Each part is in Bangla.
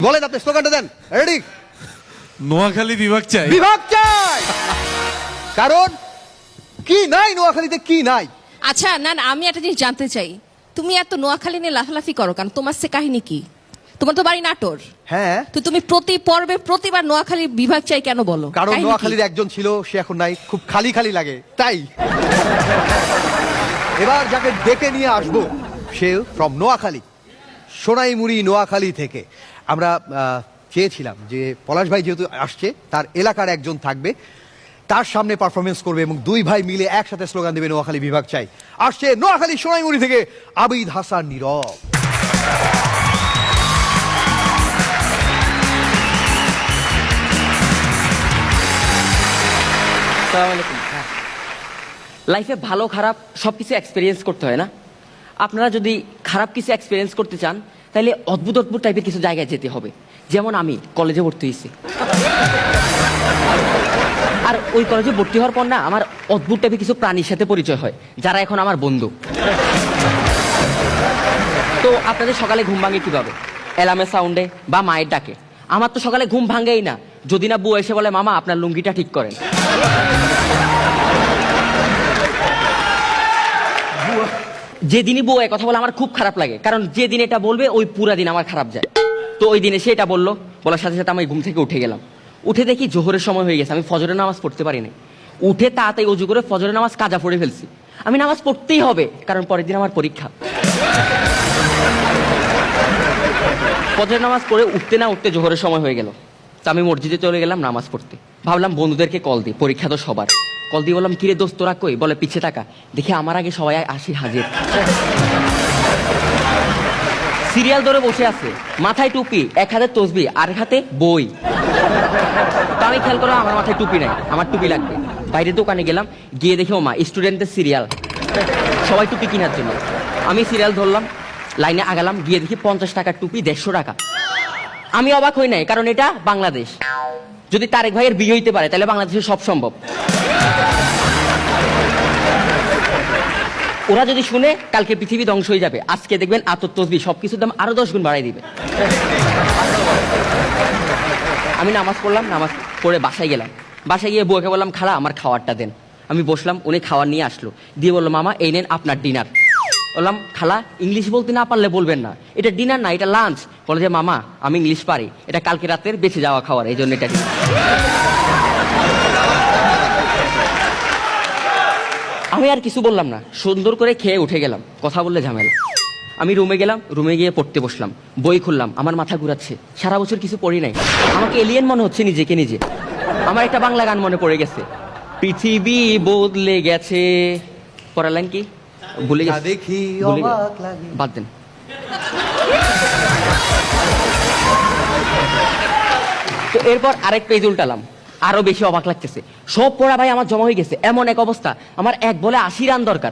বলেন আপনি স্লোগানটা দেন। রেডি? নোয়াখালী বিভাগ চাই। বিভাগ চাই। কারণ কি নাই নোয়াখালীতে, কি নাই? আচ্ছা না না, আমি একটা জিনিস জানতে চাই, তুমি এত নোয়াখালী নিয়ে লাফালাফি করো কারণ তোমার সে কাহিনী কি? তোমার তো বাড়ি নাটোর। হ্যাঁ, তো তুমি প্রতি পর্বে প্রতিবার নোয়াখালী বিভাগ চাই কেন বলো? কারণ কাহিনী কি? নোয়াখালীর একজন ছিল, সে এখন নাই, খুব খালি খালি লাগে তাই। এবার যাকে ডেকে নিয়ে আসবো সে ফ্রম নোয়াখালী, সোনাইমুড়ি নোয়াখালী থেকে। আমরা চেয়েছিলাম যে পলাশ ভাই যেহেতু আসছে, তার এলাকার একজন থাকবে, তার সামনে পারফরমেন্স করবে এবং দুই ভাই মিলে একসাথে স্লোগান দেবে নোয়াখালী বিভাগ চাই। আসছে নোয়াখালী সোনাইমুড়ি থেকে আবিদ হাসান নীরব। লাইফে ভালো খারাপ সব কিছু এক্সপিরিয়েন্স করতে হয় না? আপনারা যদি খারাপ কিছু এক্সপিরিয়েন্স করতে চান তাহলে অদ্ভুত অদ্ভুত টাইপের কিছু জায়গায় যেতে হবে। যেমন আমি কলেজে ভর্তি হয়েছি, আর ওই কলেজে ভর্তি হওয়ার পর না আমার অদ্ভুত টাইপের কিছু প্রাণীর সাথে পরিচয় হয়, যারা এখন আমার বন্ধু। তো আপনাদের সকালে ঘুম ভাঙে কিভাবে? অ্যালার্মের সাউন্ডে বা মায়ের ডাকে। আমার তো সকালে ঘুম ভাঙেই না যদি না বউ এসে বলে মামা আপনার লুঙ্গিটা ঠিক করেন। যেদিনই বউ এ কথা বলে আমার খুব খারাপ লাগে, কারণ যেদিন এটা বলবে ওই পুরা দিন আমার খারাপ যায়। তো ওই দিনে সে এটা বললো, বলার সাথে সাথে আমি ঘুম থেকে উঠে গেলাম। উঠে দেখি জোহরের সময় হয়ে গেছে, আমি ফজরের নামাজ পড়তে পারিনি। উঠে তাড়াতাড়ি অজু করে ফজরের নামাজ কাজা পড়ে ফেলছি। আমি নামাজ পড়তেই হবে কারণ পরের দিন আমার পরীক্ষা। ফজরের নামাজ পড়ে উঠতে না উঠতে জোহরের সময় হয়ে গেল। তো আমি মসজিদে চলে গেলাম নামাজ পড়তে। ভাবলাম বন্ধুদেরকে কল দিই, পরীক্ষা তো সবার। কল দিয়ে বললাম কিরে দোস্ত তোরা কই? বলে পিছে টাকা। দেখি আমার আগে সবাই আসি হাজির, সিরিয়াল ধরে বসে আছে, মাথায় টুপি, এক হাতে তসবি আর এক হাতে বই। তো আমি খেয়াল করলাম আমার মাথায় টুপি নাই, আমার টুপি লাগবে। বাইরে দোকানে গেলাম, গিয়ে দেখি ও মা স্টুডেন্টদের সিরিয়াল, সবাই টুপি কেনার জন্য। আমি সিরিয়াল ধরলাম, লাইনে আগালাম, গিয়ে দেখি 50 টাকার টুপি 150 টাকা। আমি অবাক হই নাই, কারণ এটা বাংলাদেশ। যদি তারেক ভাইয়ের বিয়ে হইতে পারে তাহলে বাংলাদেশে সব সম্ভব। ওরা যদি শুনে কালকে পৃথিবী ধ্বংস হয়ে যাবে, আজকে দেখবেন আতর তসবি সবকিছুর দাম আরো 10 গুণ বাড়াই দিবে। আমি নামাজ পড়লাম, নামাজ পড়ে বাসায় গেলাম। বাসায় গিয়ে বউকে বললাম খালা আমার খাবারটা দেন। আমি বসলাম, উনি খাবার নিয়ে আসলো, দিয়ে বললো মামা এই নেন আপনার ডিনার। বললাম খালা ইংলিশ বলতে না পারলে বলবেন না, এটা ডিনার না এটা লাঞ্চ। বলে যে মামা আমি ইংলিশ পারি, এটা কালকে রাতের বেঁচে যাওয়া খাবার, এই জন্য এটা ডিনার। আমি আর কিছু বললাম না, সুন্দর করে খেয়ে উঠে গেলাম, কথা বললে ঝামেলা। আমি রুমে গেলাম, রুমে গিয়ে পড়তে বসলাম, বই খুললাম, আমার মাথা ঘুরাচ্ছে, সারা বছর কিছু পড়ি নাই, আমাকে এলিয়েন মনে হচ্ছে নিজেকে নিজে। আমার একটা বাংলা গান মনে পড়ে গেছে, পৃথিবী বদলে গেছে, পরের লাইন কি ভুলে গেছি, দেখি ভুলে গেছি। অবাক লাগে। বাদ দেন। তো এরপর আরেক পেজ উল্টালাম, আরো বেশি অবাক লাগতেছে, সব পড়া ভাই আমার জমা হয়ে গেছে। এমন এক অবস্থা, আমার এক বলে 80 রান দরকার।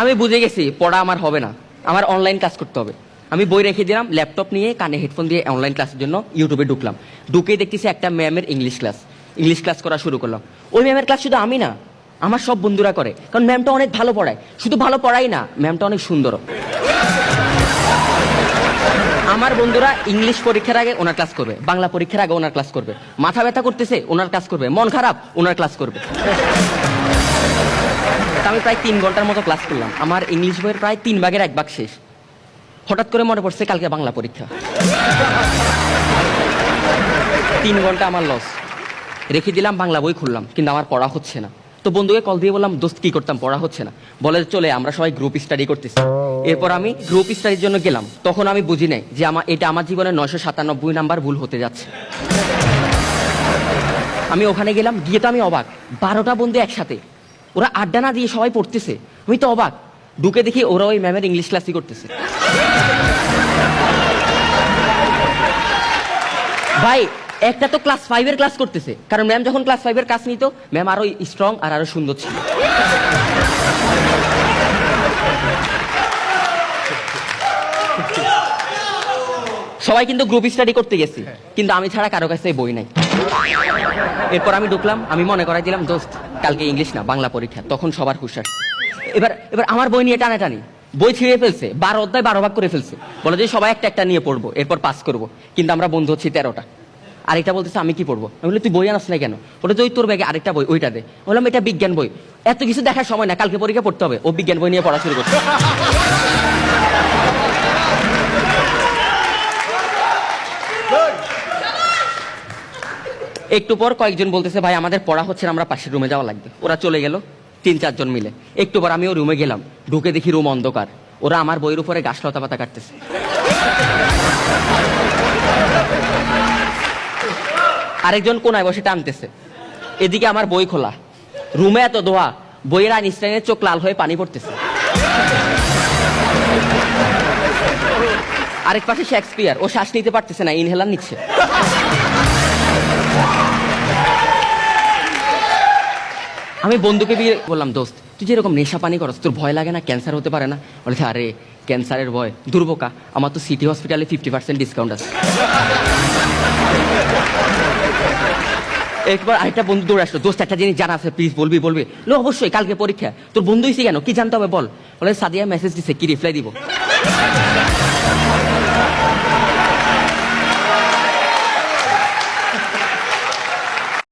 আমি বুঝে গেছি পড়া আমার হবে না, আমার অনলাইন ক্লাস করতে হবে। আমি বই রেখে দিলাম, ল্যাপটপ নিয়ে কানে হেডফোন দিয়ে অনলাইন ক্লাসের জন্য ইউটিউবে ঢুকলাম। ঢুকে দেখতেছি একটা ম্যামের ইংলিশ ক্লাস করা শুরু করলাম। ওই ম্যামের ক্লাস শুধু আমি না, আমার সব বন্ধুরা করে, কারণ ম্যামটা অনেক ভালো পড়ায়। শুধু ভালো পড়াই না, ম্যামটা অনেক সুন্দর। আমার বন্ধুরা ইংলিশ পরীক্ষার আগে ওনার ক্লাস করবে, বাংলা পরীক্ষার আগে ওনার ক্লাস করবে, মাথা ব্যথা করতেছে ওনার ক্লাস করবে, মন খারাপ ওনার ক্লাস করবে। আমি প্রায় 3 ঘন্টার মতো ক্লাস করলাম, আমার ইংলিশ বইয়ের প্রায় 3 ভাগের 1 ভাগ শেষ। হঠাৎ করে মনে পড়ছে কালকে বাংলা পরীক্ষা। 3 ঘন্টা আমার লস। রেখে দিলাম, বাংলা বই খুললাম, কিন্তু আমার পড়া হচ্ছে না। তো বন্ধুকে কল দিয়ে বললাম দোস্ত কি করতাম, পড়া হচ্ছে না। বলে চলে আমরা সবাই গ্রুপ স্টাডি করতেছি। এরপর আমি গ্রুপ স্টাডির জন্য গেলাম। তখন আমি বুঝি নাই যে এটা আমার জীবনে 997 নাম্বার ভুল হতে যাচ্ছে। আমি ওখানে গেলাম, গিয়ে তো আমি অবাক, 12টা বন্ধু একসাথে, ওরা আড্ডা না দিয়ে সবাই পড়তেছে। আমি তো অবাক, ঢুকে দেখি ওরা ওই ম্যামের ইংলিশ ক্লাসই করতেছে। ভাই একটা তো ক্লাস 5 এর ক্লাস করতেছে, কারণ ম্যাম যখন ক্লাস 5 এর ক্লাস নিত, ম্যাম আরো স্ট্রং আর আরো সুন্দর ছিল। সবাই কিন্তু গ্রুপ স্টাডি করতে গেছি, কিন্তু আমি ছাড়া কারো কাছে বই নাই। এরপর আমি ঢুকলাম, আমি মনে করাই দিলাম দোস্ত কালকে ইংলিশ না বাংলা পরীক্ষা। তখন সবার হুঁশ আসছে। এবার এবার আমার বই নিয়ে টানাটানি, বই ছিঁড়ে ফেলছে, 12 অধ্যায় 12 ভাগ করে ফেলছে, বলে যে সবাই একটা একটা নিয়ে পড়বো, এরপর পাস করবো। কিন্তু আমরা বন্ধু হচ্ছি 13টা। আরেকটা বলতেছে আমি কি পড়বো, আমি বলি তুই বই আনাস না কেন, বলে যে ওই তোর ব্যাগে আরেকটা বই, ওইটা দে। বললাম এটা বিজ্ঞান বই, এত কিছু দেখার সময় না, কালকে পরীক্ষা পড়তে হবে। ও বিজ্ঞান বই নিয়ে পড়া শুরু করছে। একটু পর কয়েকজন বলতেছে ভাই আমাদের পড়া হচ্ছে না, আমরা পাশের রুমে যাওয়া লাগবে। ওরা চলে গেল 3-4 জন মিলে। একটু পর আমিও রুমে গেলাম, ঢুকে দেখি রুম অন্ধকার, ওরা আমার বইয়ের উপরে গাছ লতা পাতা কাটতেছে। আরেকজন কোনায় বসে টানতেছে, এদিকে আমার বই খোলা, রুমে এত ধোয়া, বইয়ের আইনস্টাইনের চোখ লাল হয়ে পানি পড়তেছে। আরেক পাশে শেক্সপিয়ার, ও শ্বাস নিতে পারতেছে না, ইনহেলার নিচ্ছে। আমি বন্ধুকে বিয়ে বললাম, দোস্ত তুই যেরকম নেশা পানি করস, তোর ভয় লাগে না ক্যান্সার হতে পারে না? বলেছে আরে ক্যান্সারের ভয়, দুর্বোকা, আমার তো সিটি হসপিটালে 50% ডিসকাউন্ট আছে। একবার আরেকটা বন্ধু দৌড়ে আসলো, দোস্ত একটা জিনিস জানা আছে, প্লিজ বলবি বলবি? লো অবশ্যই, কালকে পরীক্ষা, তোর বন্ধু হয়েছে কেন, কি জানতে হবে বল? বলে সাদিয়া মেসেজ দিছে, কি রিপ্লাই দিব?